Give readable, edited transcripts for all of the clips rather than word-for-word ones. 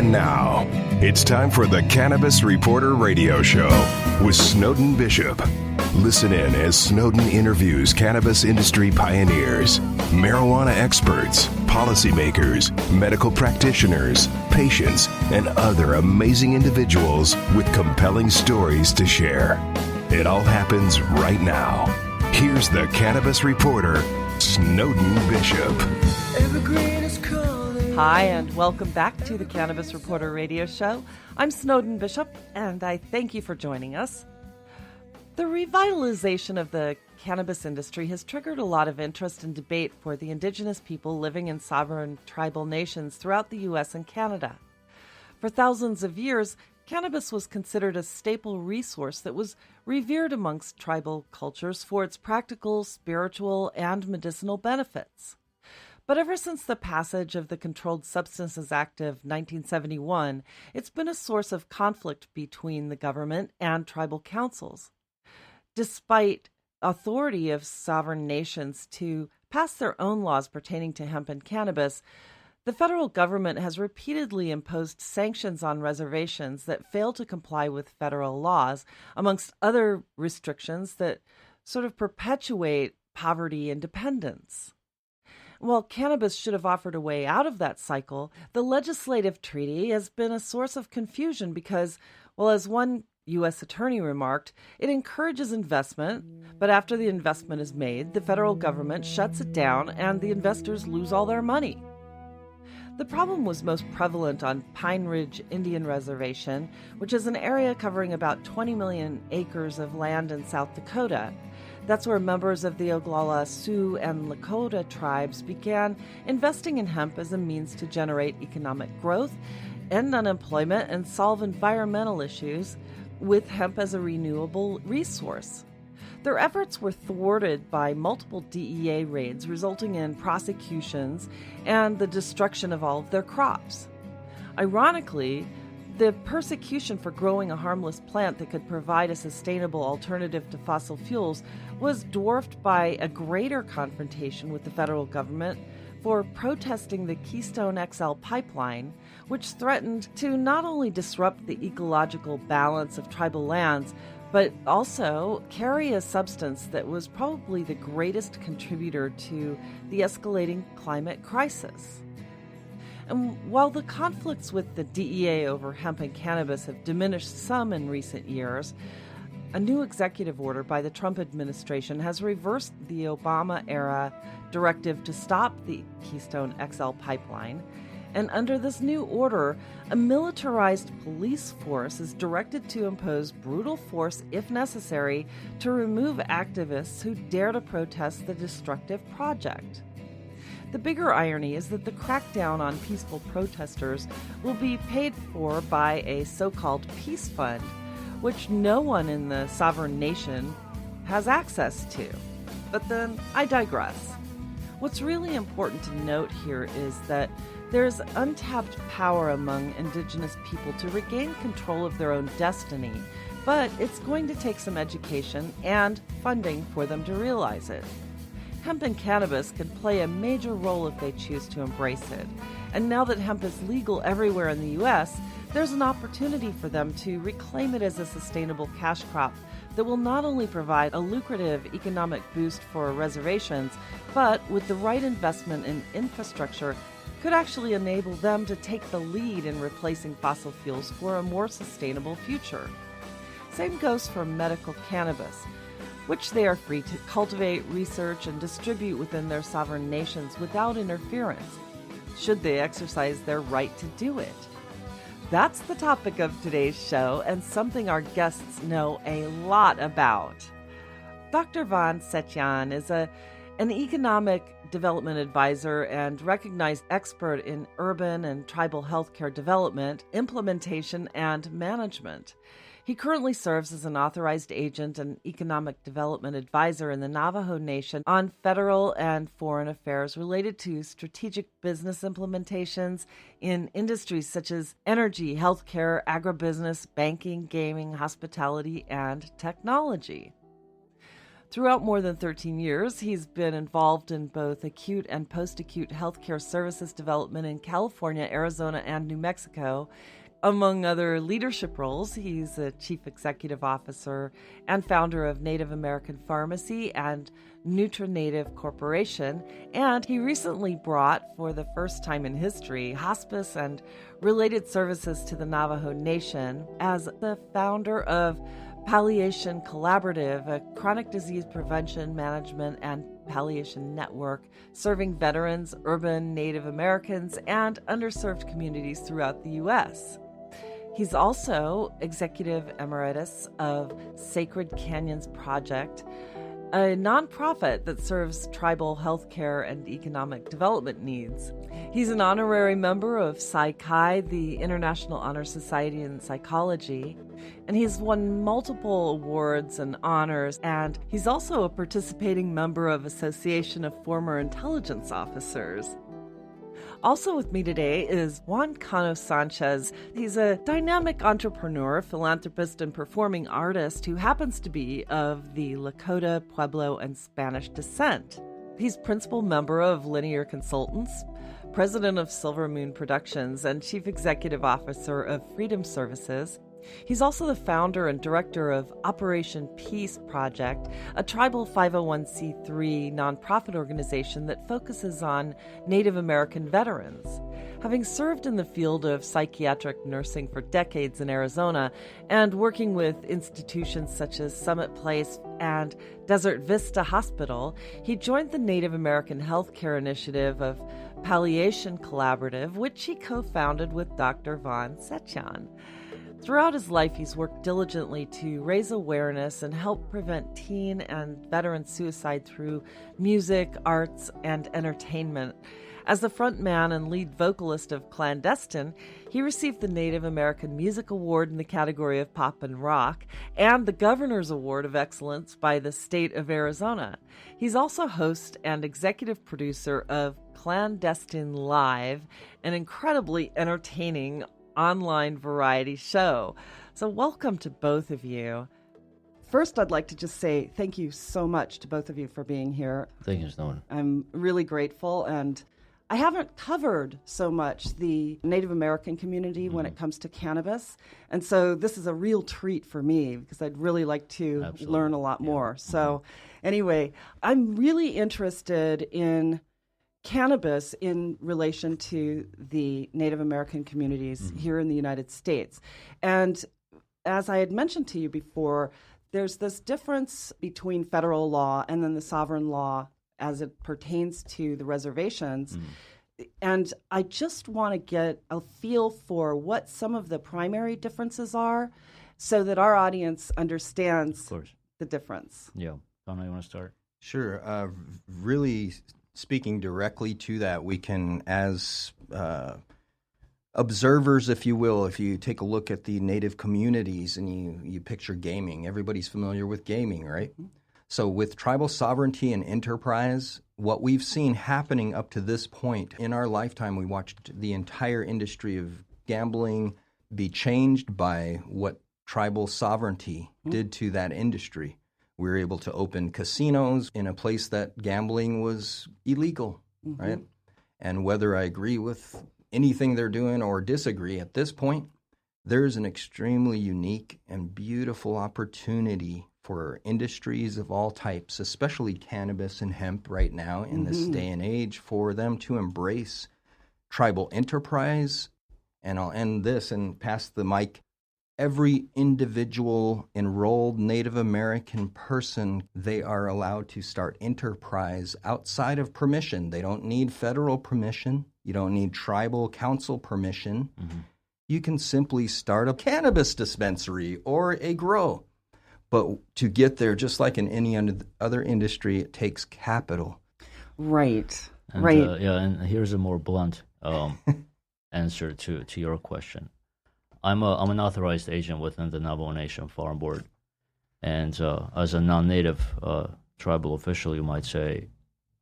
And now, it's time for the Cannabis Reporter Radio Show with Snowden Bishop. Listen in as Snowden interviews cannabis industry pioneers, marijuana experts, policymakers, medical practitioners, patients, and other amazing individuals with compelling stories to share. It all happens right now. Here's the Cannabis Reporter, Snowden Bishop. Hi, and welcome back to the Cannabis Reporter Radio Show. I'm Snowden Bishop, and I thank you for joining us. The revitalization of the cannabis industry has triggered a lot of interest and debate for the indigenous people living in sovereign tribal nations throughout the U.S. and Canada. For thousands of years, cannabis was considered a staple resource that was revered amongst tribal cultures for its practical, spiritual, and medicinal benefits. But ever since the passage of the Controlled Substances Act of 1971, it's been a source of conflict between the government and tribal councils. Despite authority of sovereign nations to pass their own laws pertaining to hemp and cannabis, the federal government has repeatedly imposed sanctions on reservations that fail to comply with federal laws, amongst other restrictions that sort of perpetuate poverty and dependence. While cannabis should have offered a way out of that cycle, the legislative treaty has been a source of confusion because, well, as one U.S. attorney remarked, it encourages investment, but after the investment is made, the federal government shuts it down and the investors lose all their money. The problem was most prevalent on Pine Ridge Indian Reservation, which is an area covering about 20 million acres of land in South Dakota. That's where members of the Oglala, Sioux, and Lakota tribes began investing in hemp as a means to generate economic growth, end unemployment, and solve environmental issues with hemp as a renewable resource. Their efforts were thwarted by multiple DEA raids, resulting in prosecutions and the destruction of all of their crops. Ironically, the persecution for growing a harmless plant that could provide a sustainable alternative to fossil fuels was dwarfed by a greater confrontation with the federal government for protesting the Keystone XL pipeline, which threatened to not only disrupt the ecological balance of tribal lands, but also carry a substance that was probably the greatest contributor to the escalating climate crisis. And while the conflicts with the DEA over hemp and cannabis have diminished some in recent years, a new executive order by the Trump administration has reversed the Obama-era directive to stop the Keystone XL pipeline. And under this new order, a militarized police force is directed to impose brutal force, if necessary, to remove activists who dare to protest the destructive project. The bigger irony is that the crackdown on peaceful protesters will be paid for by a so-called peace fund, which no one in the sovereign nation has access to. But then I digress. What's really important to note here is that there's untapped power among indigenous people to regain control of their own destiny, but it's going to take some education and funding for them to realize it. Hemp and cannabis can play a major role if they choose to embrace it. And now that hemp is legal everywhere in the U.S., there's an opportunity for them to reclaim it as a sustainable cash crop that will not only provide a lucrative economic boost for reservations, but with the right investment in infrastructure, could actually enable them to take the lead in replacing fossil fuels for a more sustainable future. Same goes for medical cannabis, which they are free to cultivate, research, and distribute within their sovereign nations without interference, should they exercise their right to do it. That's the topic of today's show, and something our guests know a lot about. Dr. Van Setyan is an economic development advisor and recognized expert in urban and tribal healthcare development, implementation, and management. He currently serves as an authorized agent and economic development advisor in the Navajo Nation on federal and foreign affairs related to strategic business implementations in industries such as energy, healthcare, agribusiness, banking, gaming, hospitality, and technology. Throughout more than 13 years, he's been involved in both acute and post-acute healthcare services development in California, Arizona, and New Mexico. Among other leadership roles, he's a chief executive officer and founder of Native American Pharmacy and NutriNative Corporation, and he recently brought, for the first time in history, hospice and related services to the Navajo Nation as the founder of Palliation Collaborative, a chronic disease prevention, management, and palliation network serving veterans, urban Native Americans, and underserved communities throughout the U.S. He's also executive emeritus of Sacred Canyons Project, a nonprofit that serves tribal healthcare and economic development needs. He's an honorary member of Psi Chi, the International Honor Society in Psychology, and he's won multiple awards and honors, and he's also a participating member of Association of Former Intelligence Officers. Also with me today is Juan Cano Sanchez. He's a dynamic entrepreneur, philanthropist, and performing artist who happens to be of the Lakota, Pueblo, and Spanish descent. He's principal member of Linear Consultants, president of Silver Moon Productions, and chief executive officer of Freedom Services. He's also the founder and director of Operation Peace Project, a tribal 501c3 nonprofit organization that focuses on Native American veterans. Having served in the field of psychiatric nursing for decades in Arizona and working with institutions such as Summit Place and Desert Vista Hospital, he joined the Native American Healthcare Initiative of Palliation Collaborative, which he co-founded with Dr. Von Setyan. Throughout his life, he's worked diligently to raise awareness and help prevent teen and veteran suicide through music, arts, and entertainment. As the frontman and lead vocalist of Clandestine, he received the Native American Music Award in the category of pop and rock and the Governor's Award of Excellence by the state of Arizona. He's also host and executive producer of Clandestine Live, an incredibly entertaining online variety show. So welcome to both of you. First, I'd like to just say thank you so much to both of you for being here. Thank you, Snowden. I'm really grateful, and I haven't covered so much the Native American community when it comes to cannabis, and so this is a real treat for me because I'd really like to learn a lot more. So anyway, I'm really interested in cannabis in relation to the Native American communities here in the United States. And as I had mentioned to you before, there's this difference between federal law and then the sovereign law as it pertains to the reservations. And I just want to get a feel for what some of the primary differences are so that our audience understands the difference. Yeah. Donna, you want to start? Sure. Really speaking directly to that, we can, as observers, if you will, if you take a look at the Native communities and you picture gaming, everybody's familiar with gaming, right? So with tribal sovereignty and enterprise, what we've seen happening up to this point in our lifetime, we watched the entire industry of gambling be changed by what tribal sovereignty did to that industry. We were able to open casinos in a place that gambling was illegal, right? And whether I agree with anything they're doing or disagree at this point, there's an extremely unique and beautiful opportunity for industries of all types, especially cannabis and hemp right now in this day and age, for them to embrace tribal enterprise. And I'll end this and pass the mic. Every individual enrolled Native American person, they are allowed to start enterprise outside of permission. They don't need federal permission. You don't need tribal council permission. You can simply start a cannabis dispensary or a grow. But to get there, just like in any other industry, it takes capital. Right. And, and here's a more blunt answer to your question. I'm an authorized agent within the Navajo Nation Farm Board, and as a non-native tribal official, you might say,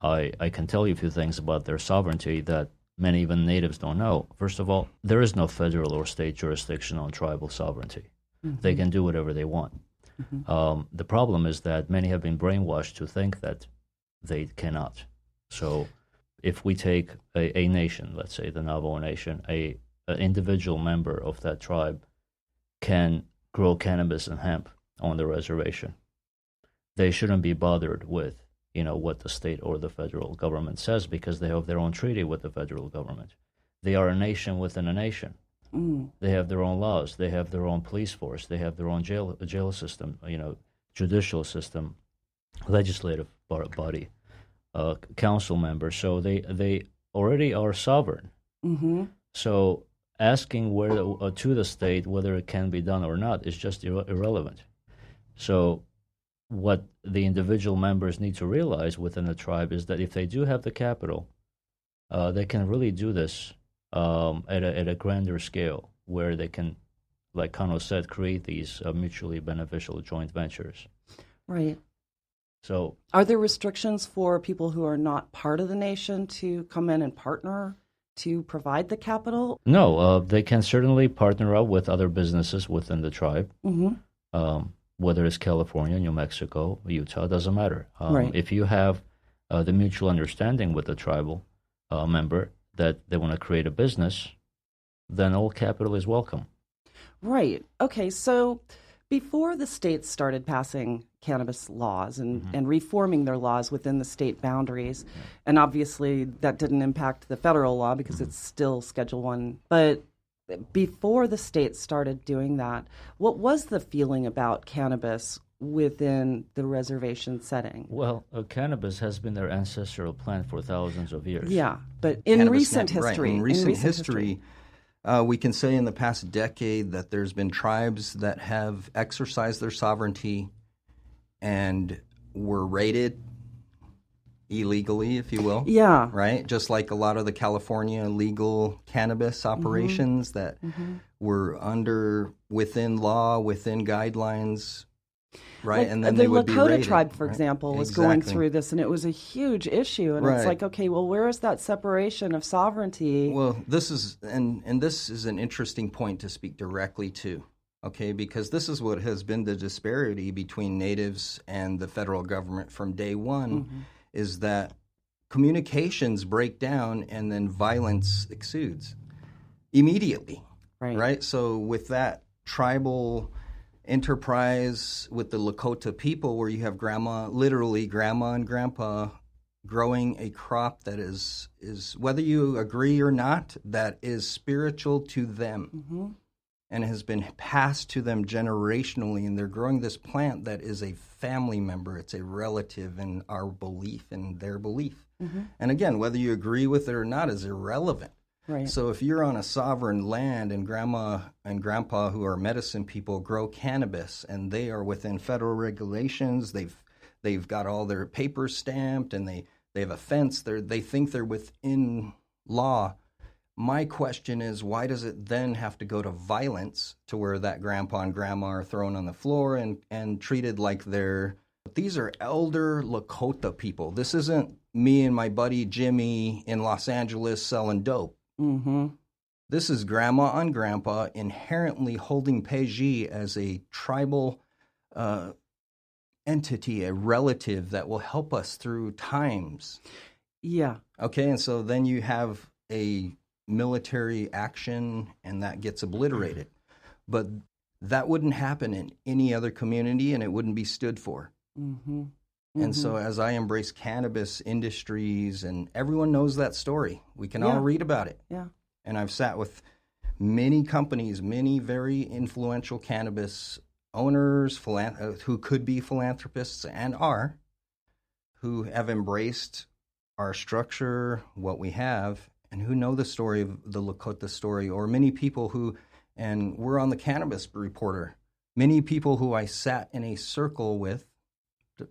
I can tell you a few things about their sovereignty that many even natives don't know. First of all, there is no federal or state jurisdiction on tribal sovereignty. They can do whatever they want. The problem is that many have been brainwashed to think that they cannot. So if we take a nation, let's say the Navajo Nation, an individual member of that tribe can grow cannabis and hemp on the reservation. They shouldn't be bothered with, what the state or the federal government says, because they have their own treaty with the federal government. They are a nation within a nation. They have their own laws. They have their own police force. They have their own jail system, judicial system, legislative body, council members. So they already are sovereign. So asking to the state whether it can be done or not is just irrelevant. So what the individual members need to realize within the tribe is that if they do have the capital, they can really do this at a grander scale, where they can, like Kano said, create these mutually beneficial joint ventures. Right. So, are there restrictions for people who are not part of the nation to come in and partner to provide the capital? No, they can certainly partner up with other businesses within the tribe. Whether it's California, New Mexico, Utah, doesn't matter. Right. If you have the mutual understanding with the tribal member that they want to create a business, then all capital is welcome. Right. Okay, so before the states started passing cannabis laws and reforming their laws within the state boundaries, and obviously that didn't impact the federal law because it's still Schedule I, but before the states started doing that, what was the feeling about cannabis within the reservation setting? Well, cannabis has been their ancestral plant for thousands of years. Yeah, but in Cannabis recent right. history, In recent history, we can say in the past decade that there's been tribes that have exercised their sovereignty and were raided illegally, if you will. Yeah. Right? Just like a lot of the California legal cannabis operations that were within law, within guidelines, right? Like, and then the they would be Lakota raided, tribe, for right? example, was going Exactly. through this, and it was a huge issue. And it's Right. like, okay, well, where is that separation of sovereignty? Well, this is this is an interesting point to speak directly to, okay? Because this is what has been the disparity between natives and the federal government from day one, is that communications break down and then violence exudes immediately, right? So with that tribal enterprise with the Lakota people, where you have literally grandma and grandpa growing a crop that is whether you agree or not, that is spiritual to them and has been passed to them generationally, and they're growing this plant that is a family member, it's a relative in our belief and their belief. And again, whether you agree with it or not is irrelevant. Right. So if you're on a sovereign land and grandma and grandpa, who are medicine people, grow cannabis and they are within federal regulations, they've got all their papers stamped and they have a fence, they think they're within law. My question is, why does it then have to go to violence to where that grandpa and grandma are thrown on the floor and treated like these are elder Lakota people. This isn't me and my buddy Jimmy in Los Angeles selling dope. This is grandma and grandpa inherently holding Peji as a tribal entity, a relative that will help us through times. Yeah. Okay, and so then you have a military action and that gets obliterated. But that wouldn't happen in any other community and it wouldn't be stood for. And so as I embrace cannabis industries, and everyone knows that story, we can all read about it. Yeah. And I've sat with many companies, many very influential cannabis owners, who could be philanthropists and are, who have embraced our structure, what we have, and who know the story of the Lakota story, or many people who, and we're on the Cannabis Reporter, many people who I sat in a circle with,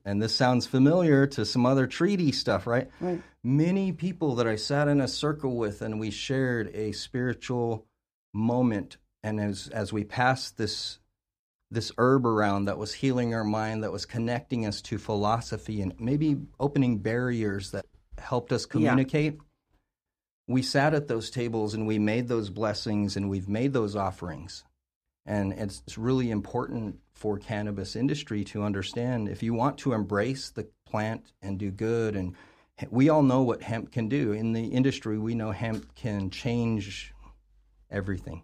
and this sounds familiar to some other treaty stuff, right? Right. Many people that I sat in a circle with, and we shared a spiritual moment, and as we passed this herb around that was healing our mind, that was connecting us to philosophy and maybe opening barriers that helped us communicate, we sat at those tables and we made those blessings and we've made those offerings. And it's really important for cannabis industry to understand if you want to embrace the plant and do good. And we all know what hemp can do. In the industry, we know hemp can change everything.